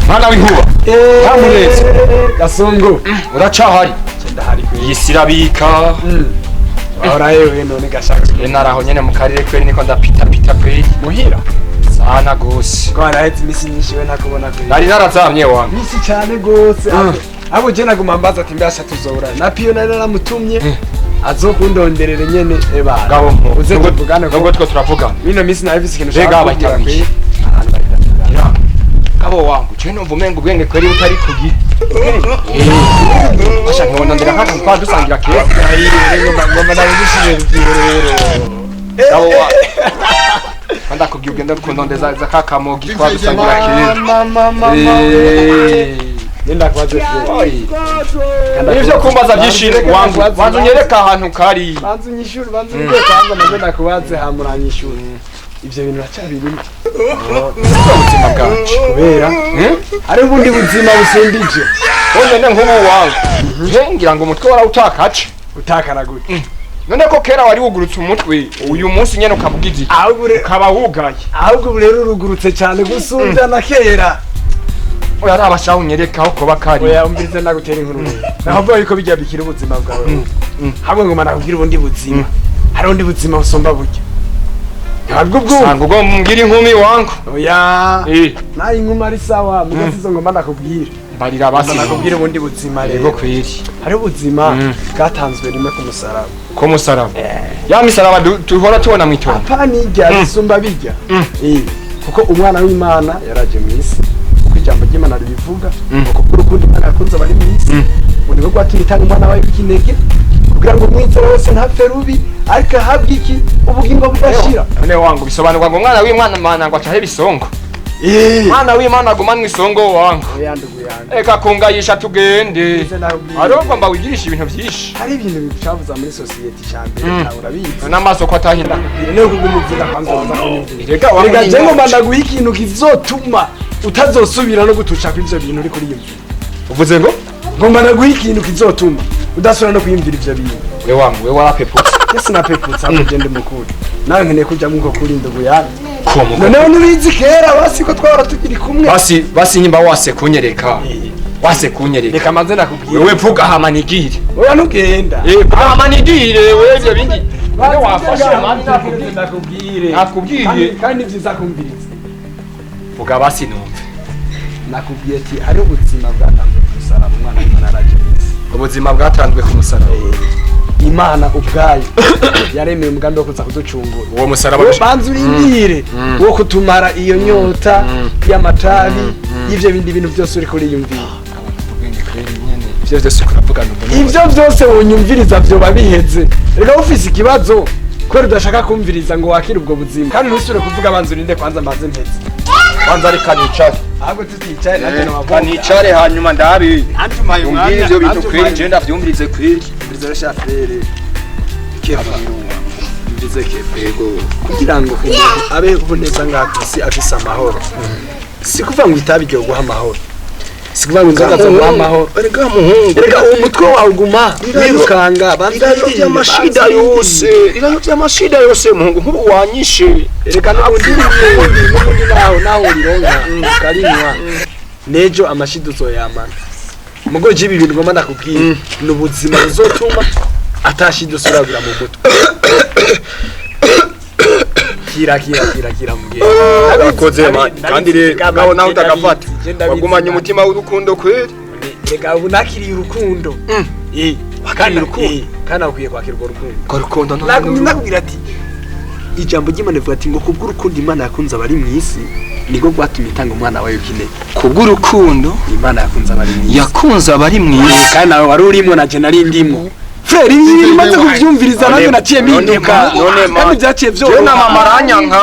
Mwana w'inkuba. Ntamureze. Gasongo. Uracahari. Ndahari kwe. Yisirabika. Ahora yewe none gashaka. Naraho nyene mu karere kweri niko ndapita kweri. Muhira. Sana gose. Ko arahetse imisi nyinshi we ntakubona kweri. Nari narazamye wangu. Misi cyane gose. Abo je naguma mbaza ati mbasha tuzora. Na piyo nari naramutumye. Azokundonderere nyene eba. Gabo mpo. Uze tuvugane ko ngo twavugana. Mino misi nahivise ikintu Mbega abatabisha. Gabo wangu, je numva umenga ubwenge kweri butari kugira. Asha nkondondera haka kwa dusangira kera. Ngoma nabishije rero. Gabo wa. Kanda kubwiye ugenda kundondeza zakamogi kwa dusangira kera. Nenda kwaje Ivyo kumbaza byishimo wangu. Wanzu nyereka ahantu kari. Banzu nyishuri, banzu ngiye kwanza nagenda kubaze hamuranyishuri. Ivyo bintu bacabirimo. Ubuzima bwacu Kubera ari ubundi buzima busendije. None nk'ubu wangu. Ngira ngo umutwe warawutakaje. Utakara gute. None ko kera wari wugurutse umutwe uyu munsi nyene ukavugize ukaba wugaye. Ahubwo rero urugurutse cyane gusumvya na kera. Oya arabashaho nyerekaho ko bakari. Oya umbize nagutera inkuru. Navuga yuko bijya bikira ubuzima bwawe. Hamwe ngo manakubwira ubundi buzima. Hari ubundi buzima usomba burya. Ntabwo bwo. Sanga ubwo mbwira inkumi wangu. Oya. Nayi inkumi ari sawa, mugazizo ngo mandakubwira. Barira basi nakubwira ubundi buzima rero. Yego kwiri. Hari ubuzima bwatanzwe rimwe ku musaraba. Ko musaraba. Ya misaraba tuhora tubona mu itongo. Apani ijya isumba bijya. Kuko umwana w'Imana yaraje mu isi. Ijambo ry'Imana ribivuga uko urukundo Imana yakunze abari mu isi ubu nibwo rwatumye umwana wawe w'ikinege kugira ngo umwizera wese ntapfe rubi ariko ahabwe iki ubugingo budashira. None wangu bisobanurwa ngo umwana w'Imana ngo acahe bisongo. Mwana w'Imana gumanwa isongo wangu. Eka kungayisha tugende. Ariko mba wigirisha ibintu byinshi. Hari ibintu bicavuza muri society cyambere urabizi. N'amaso ko atahinda. Ne kugumuvira kwanza Rega wangu. Rega jengo manda guha ikintu kizotuma utazosubira no gutusha kuri ivyo bintu uri kuri iyo. Uvuze ngo ngomba naguha ikintu kizotuma udasubira no kwiyumvira ivyo bintu. We wangu we warapeputse. Ese napeputse akugende mukuru. Nawe nkeneye kuja muko kuri ndugu yani. Komo. None nubizi kera basi ko twara tukiri kumwe. Basi nyimba wase kunyereka. Wase kunyereka. Reka manze nakubwira. Wewe vuga hamanigire. Oya nugenda. Hamanigire wewe ivyo bindi. Wewe wafashe amandi nakubwire. Nakubwiye. Kandi vyiza kumviriza. Vuga basi numve. Nakubwiye ati ari ubuzima bwatanzwe ku musaraba umwana w'Imana araje mwisi. Ubuzima bwatanzwe ku musaraba. Imana ubwayo yaremeye umugambi wo kuza kuducungura. Uwo musaraba banzu urindire wo kutumara iyo nyota y'amatabi y'ivyo bindi bintu byose uri kuri yumvira. Ivyo byose kuravuga numva. Ivyo byose wonyumviriza byo babiheze. Rega ufise ikibazo ko rudashaka kumviriza ngo wakire ubwo buzima. Kandi ntusubire kuvuga banzu urinde kwanza mbaze mpeze. Kwanza ari kanicare. Ahubwo tuticaye nanje nabavuga. Kanicare hanyuma ndabi. Antumaye umwana. Umbwire ivyo bintu kweri je ndavyumvirize kweri. Mbiriza shafere. Kefa. Mbirize kefego. Kugira ngo abe uboneza ngakisi afise amahoro. Sikuva ngo itabi ryo guha amahoro. Sikuva ngo inzoga zo guha amahoro. Erega muhungu. Erega umutwe wawe uguma wirukanga bandavyo by'amashida yose. Irano by'amashida yose muhungu nkubu wanyishe. Erega n'ubundi naho urironka karinywa. Nejo amashida uzoyamana. Mugo je ibi bintu ngoma nakubwiye n'ubuzima buzotuma atashida usuragura mu mutwe. Kira mugihe. Abakoze kandi rero naho utagafata. Wagumanye umutima w'urukundo kweri. Rega unakiriye urukundo. Wakiriye urukundo. Kana ukwiye kwakira urwo rukundo. Ko rukundo nakubwira ati ijambo ry'Imana rivuga ati ngo kubw'urukundo Imana yakunze abari mu isi niko gwatumye itanga umwana wayo kinege. Kubw'urukundo Imana yakunze abari mu isi. Yakunze abari mu isi. Kandi nawe wari urimo na je nari ndimo. Frere ibi maze kuvyumviriza nange naciye mpinduka. Kandi byaciye byo. Je na mama aranyanka.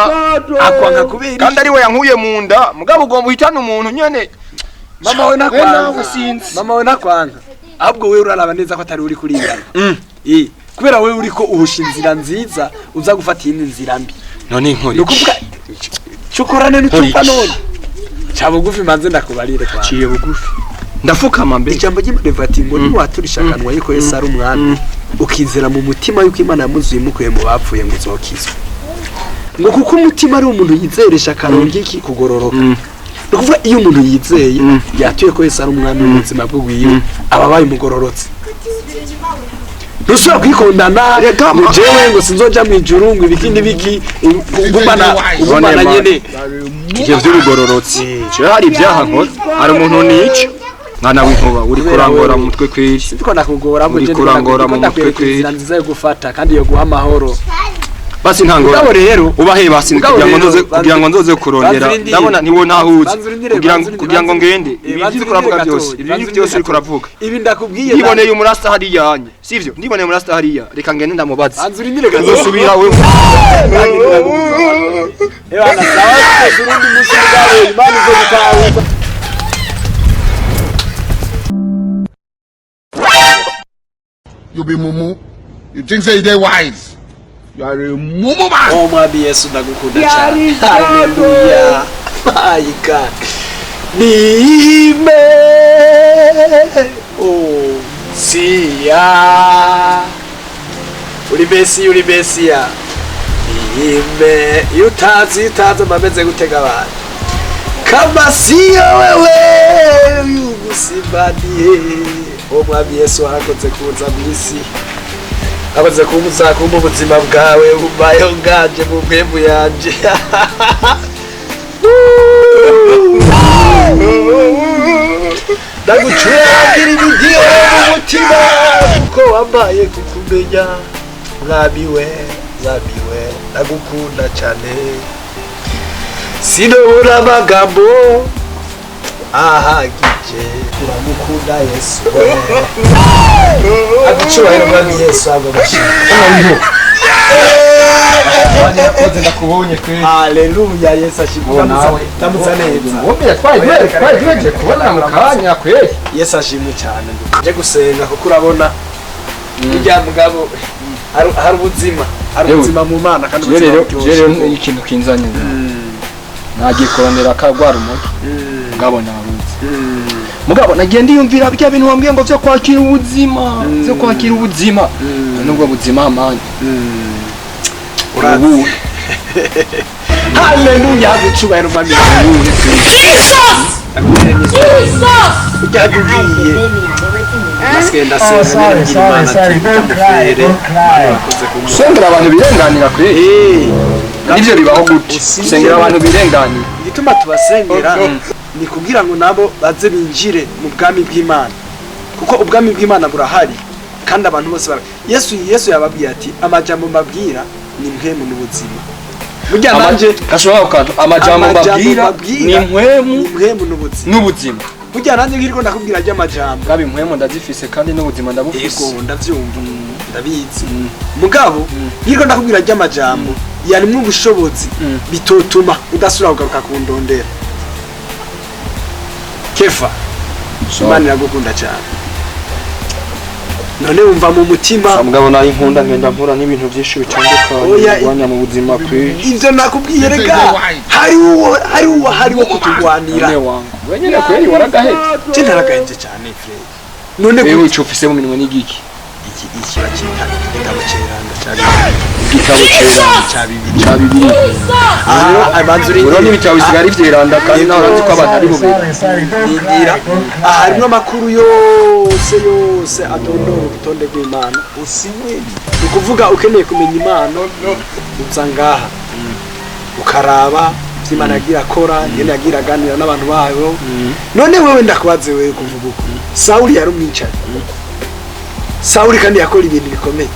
Akwanka kubera. Kandi ari we yankuye mu nda. Mugabo ugomba uhitana umuntu nyene. Mama we nakwanka. Mama we nakwanka. Ahubwo we uraraba neza ko atari uri kuri ibi. Kubera we uri ko uhusha inzira nziza uza gufata iyindi nzira mbi. None inkuri. Nukuvuga Chukorane n'utumva none. Chabugufi manze ndakubarire kwa. Ciye bugufi. Ndafukama mbe. Ijambo ry'Imana ati ngo niwaturisha kanwa yuko Yesu ari umwana. Ukizera mu mutima yuko Imana yamuzuye mukuye mu bapfuye ngo uzokizwe. Ngo kuko umutima ari umuntu yizeresha karongi iki kugororoka. nukuvuga iyo umuntu yizeye yatuye ko Yesu ari umwami w'ubuzima bwe wiwe ababaye umugororotse ntusubira kwikondana jewe ngo sinzoja mu ijuru ngo ibiki n'ibiki ugumana nyene ivyo vy'ubugororotsi jewe hari ibyaha nkora hari umuntu nica mwana w'inkuba uri kurangora mu mutwe kwiri siko nakugora uri kurangora mu mutwe kwiri nziza yo gufata kandi yo guha amahoro basi ntangora rero ubahe basi kugira ngo nzoze kurondera ndabona niwo nahuze kugira ngo ngende ibindi kuravuga byose ibindi byose uri kuravuga ibi ndakubwiye niboneye umurasta hari yanye sivyo ndiboneye umurasta hari ya reka ngende ndamubaza anzurindire gazosubira wewe ebana sawa turundi musi mugawe imani zo gutahuza You be mumu. You think say they wise? You are a mumu man. Oh mwami Yesu ndagukunda cyane. Hallelujah. My God. Nime. Oh, siya. Uri Mesia. Nime. Utazi mameze gutega abantu. Kama siyo wewe yugusimbaniye. Oh mwami Yesu arakoze kuza mwisi akoze kumuza kumba ubuzima bwawe ubayeho nganje mu mpemu yanje ndagucuragira ibigiye mu mutima kuko wambaye kukumenya mwami we ndagukunda cyane sinobura amagambo ahagije turamukunda Yesu aducubahiro mwami Yesu agabashira ndakubonye kwe haleluya Yesu ashimwe tamutsa neza wowe twaje kubona mu kanya kwe Yesu ashimwe cyane nje gusenga kuko urabona bijya mugabo hari ubuzima mu mana kandi rero ikintu kinzanye nagiye kurondera akagwara umuti mugabo nabuze mugabo nagiye ndiyumvira bya bintu wambwiye ngo byo kwakira ubuzima nubwo buzima amani urabu haleluya gucubahiro mwami ujyagiye askenda senga sengera abantu birenganira kure nivyo bibaho gute sengera abantu birenganira igituma tubasengera ni kugira ngo nabo baze binjire mu bwami bw'Imana kuko ubwami bw'Imana burahari kandi abantu bose Yesu yababwiye ati amajambo mbabwira ni mpemu n'ubuzima burya nanje gashobora kandi amajambo mbabwira ni mpemu n'ubuzima burya nanje ngiriko ndakubwira ajya amajambo gabi mpemu ndazifise kandi n'ubuzima ndabufise yego ndavyumva ndabizi mugabo ngiriko ndakubwira ajya amajambo yarimwe ubushobozi bitotuma udasura kugaruka kundondera Kefa Imana iragukunda cyane none wumva mu mutima mugabo nayi nkunda ngenda mpura n'ibintu byinshi bitandukanye rwanya mu buzima kwe ivyo nakubwiye rega hari wo kutugwanira wenyine kweli waragahetse je ntaragahetse cyane frere none wewe icufise mu minwe n'igiki iki bakita igitabo ceranda cya bibiri uro n'ibitabo bisigara ivyeranda kandi naho urazi ko abantu ari bubiri harimo amakuru yose atondora urutonde rw'Imana usiwe ni kuvuga ukeneye kumenya Imana uza ngaha ukaraba Imana yagira akora nyene yagira aganira n'abantu bayo none wewe ndakubaze wewe kuvuga uko Sauli yari umwicaye Sauli kandi yakora ibintu bikomeye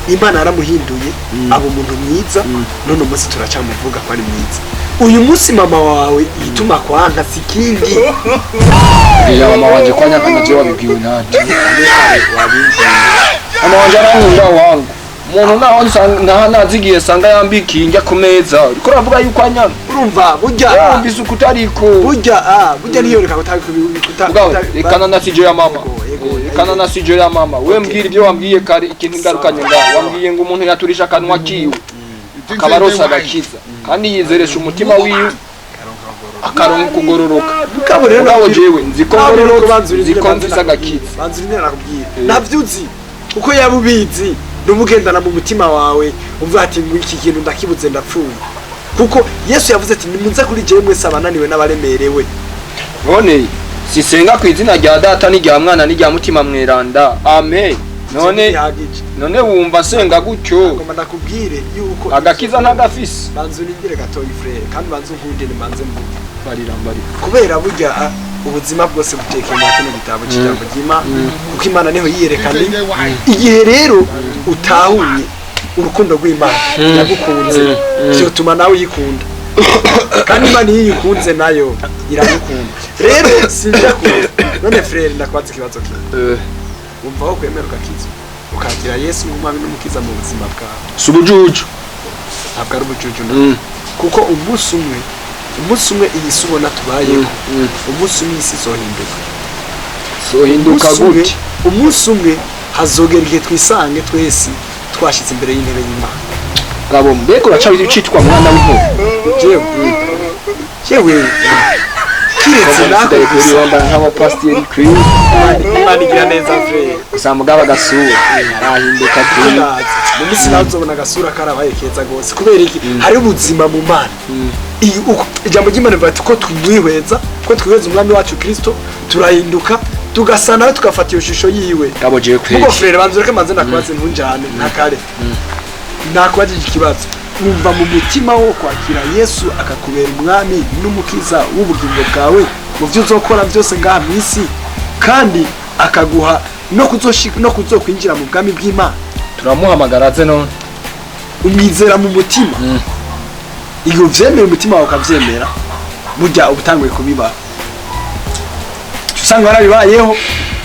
Imana yaramuhinduye abo umuntu mwiza none umunsi turacamuvuga ko ari mwiza uyu munsi mama wawe yituma kwanka sikindi ya mama wanje kwanya kana je wabibwiwe nande mama wanje arankunda wangu umuntu naho nazigiye sanga yambikiye njya ku meza uriko uravuga yuko anyana urumva burya mbise ukutariko burya niyo reka kutabikuta rekana na sijo ya mama rekana na sijo ya mama we mbwira ibyo wambwiye kare ikintu ngarukanye nga wambwiye ngo umuntu yaturisha kanwa kiwe akabarosa agakiza kandi yizeresha umutima wiwe akaronka kugororoka kabo rero nawe jewe nziko nziza agakiza banzurira nakubwiye navyuzi uko yabubizi numugendana mu mutima wawe umva ati iki kintu ndakibuze ndapfuye kuko Yesu yavuze ati nimunze kuri jewe mwese abananiwe n'abaremerewe. none sisenga ku izina rya data n'irya mwana n'irya mutima mweranda amen. none wumva senga gutyo ngoma ndakubwire yuko agakiza ntagafise. banzu ningire gatoyi frere kandi banzu nkunde ni manze barira kubera burya ubuzima bwose butekeye mu kino gitabo cy'ijambo ry'Imana kuko Imana niho yiyerekana. Igihe rero utahuye urukundo rw'Imana yagukunze cyo tuma nawe yikunda kandi Imana yikunze nayo iragukunda. Rero sinja ko none frere ndakwaza ikibazo kimwe umva aho kwemera ugakiza ukagira Yesu nk'umwami n'umukiza mu buzima bwawe subujuju ntabwo ari ubujuju kuko umunsi umwe iyi si ubona tubayeho umunsi umwe isi zohinduka gute? Umunsi umwe hazogera igihe twisange twese twashyize imbere y'intebe y'Imana. Gabo mbega uraca wicitwa mwana w'intore jewe kiretse nako kuriyomba nk'abapasiteri kwiwe Imana igira neza frere gusa mugaba gasura arahinduka kuri mu minsi nawe uzobona agasura karabaye keza gose kubera iki hari ubuzima mu Mana. Ijambo ry'Imana rivuga ati ko twihweza umwami wacu Kristo turahinduka tugasa nawe tugafata iyo shusho yiwe. Gabo je kweje ubwo frere banzureke manze nakwaze ntunjane ntakare nakwajije ikibazo wumva mu mutima wo kwakira Yesu akakubera umwami n'umukiza w'ubugingo bwawe mu byo uzokora byose ngaha mu isi kandi akaguha no kuzokwinjira mu bwami bw'Imana. turamuhamagara ze none umwizera mu mutima iyo vyemera umutima wawe ukavyemera burya ubutanguye kubiba usanga warabibayeho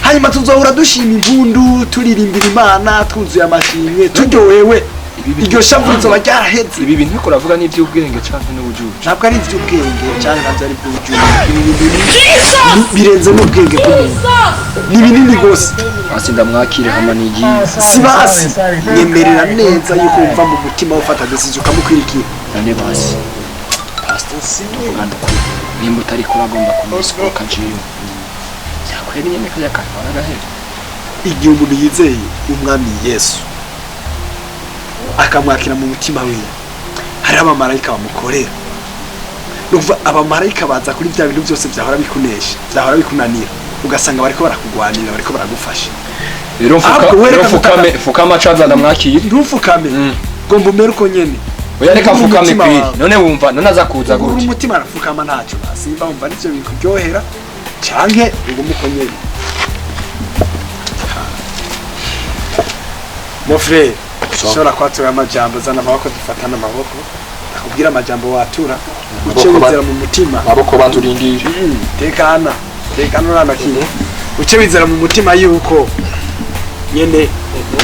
hanyuma tuzohora dushima impundu turirimbira Imana twuzuye amashimwe turyohewe iryo shavu rizoba ryaraheze. ibi bintu ko uravuga n'ivy'ubwenge canke n'ubujuju? Ntabwo ari ivy'ubwenge canke navyo ari ivy'ubujuju birenze n'ubwenge bw'umuntu ni binini gose. Basi ndamwakire hama nigiye sibasi nyemerera neza yuko umva mu mutima ufata decision ukamukwirikira. none basi pastor uganda ko nimba utari kuragomba kumusikoka jiyo yakwera nyene kaya kanwa arahera. Igihe umuntu yizeye umwami Yesu akamwakira mu mutima wiwe hari abamarayika bamukorera. Nuva abamarayika baza kuri bya bintu byose byahora bikunesha byahora bikunanira ugasanga bariko barakugwanira bariko baragufasha. Rero fukama chaza ndamwakire ntufukame gomba umere uko nyene oya reka fukame kwiri none wumva none azakuza gute umutima arafukama ntacyo basimba wumva nivyo bikuryohera canke ugomba uko nyene. Mon frère shora kwatura amajambo zana amaboko dufatana amaboko akubwira amajambo watura uce wizera mu mutima aboko banturindije tekana nana kintu uce wizera mu mutima yuko nyene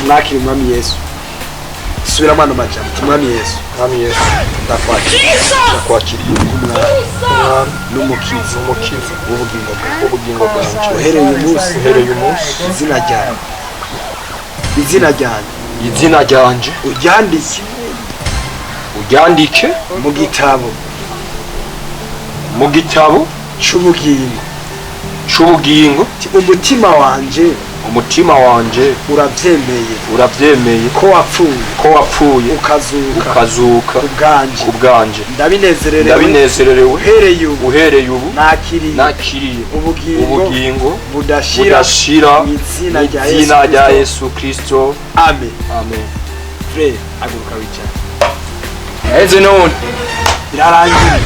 mwakira umwami Yesu. Subira mwana majambo umwami Yesu ndakwakira n'umukiza w'ubugingo bwawe uhereye umunsi izina ryanje uryandike mu gitabo c'ubugingo umutima wanje uravyemeye ko wapfuye ukazuka kubwanje ndabinezererewe uhereye ubu nakiriye ubugingo budashira mw'izina rya Yesu Kristo amen. Frere aguruka wicara eze none birarangiye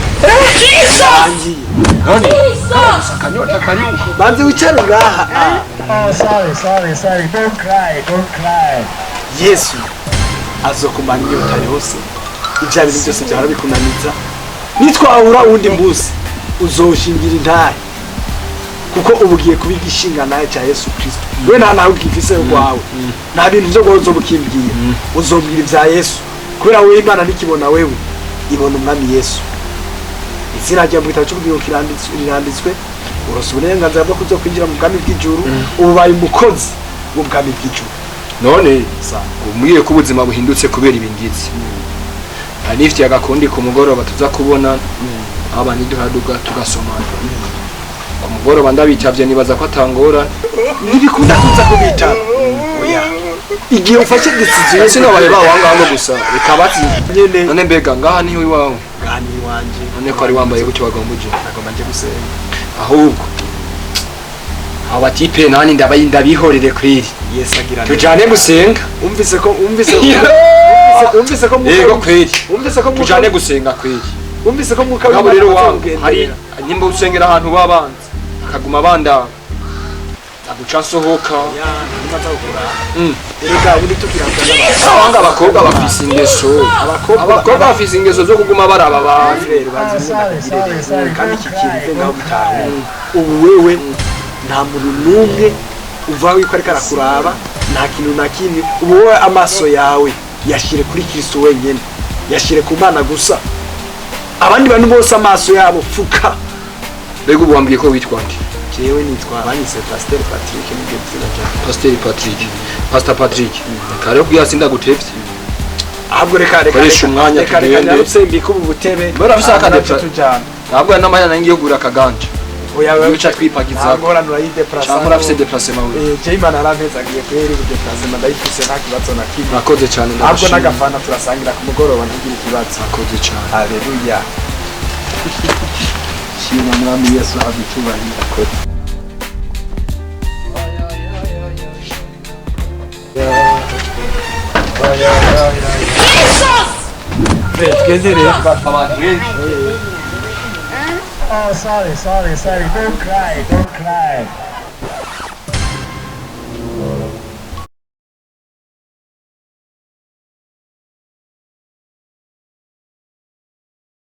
none akanyota karibu banze wicara ngaha. Sorry, don't cry. Yesu azokumana inyota yose ibya bintu byose byahora bikunaniza nitwahura uwundi munsi uzoshingira intahe kuko ubugiye kubigishinga naye cya Yesu Kristo. We nta nawe ukifise kwawe nta bintu byo gozo bukimbwiye uzombwira ibya Yesu kubera we Imana nikibona wewe ibona umwami Yesu. Izina rya Bwita cy'ubugingo kiranditswe urose uburenganzira bwo kuzo kwinjira mu bwami bw'ijuru ubaye umukozi w'ubwami bw'ijuru. None umwiye ko ubuzima buhindutse kubera ibingizi anifite agakundi ku mugoroba tuza kubona abandi duhaduga tugasomana ku mugoroba ndabitavye nibaza ko atangora ntibikunda kuza kubitana oya igihe ufashe decision sino baye bawanga hano gusa bikabati nyene none mbega ngaha niho iwawe none ko ari wambaye gutyo wagomba uje nagomba nje gusenga ahubwo abatipe nani ndabihorere kwiri Yesu agira tujane gusenga umvise ko yego kwiri umvise ko tujane gusenga kwiri umvise ko muka ngabo rero wangu hari nimba usengera ahantu babanza akaguma banda aguca sohoka reka buri tukiranga abanga abakobwa bafise ingeso abakobwa bafise ingeso zo kuguma baraba abantu kandi kikirize ngaho bitahe ubu wewe nta muntu n'umwe uva wiko ariko arakuraba nta kintu na kimwe ubu wowe amaso yawe yashire kuri Kristo wenyene yashire ku Mana gusa abandi bantu bose amaso yabo fuka mbega ubu wambwiye ko witwa nde jewe nitwa banyise Pasteur Patrick n'ibyo byina cyane Pasteur Patrick Pastor Patrick kare kuyasinda gutevye ahubwo reka koresha umwanya tugende rutsembika ubu butebe barafisaka tujana ntabwo yana mahana ngiye kugura akaganje oya wewe uca twipagiza ngora nurayide place cyangwa urafise déplacement we Jayman arampeza agiye kweri bude placement ndayifise nta kibazo na kimwe nakoze cyane ahubwo n'agafana turasangira ku mugoroba ntugira ikibazo nakoze cyane haleluya shima mwami Yesu abitubahira kote Oh, sorry. Don't cry.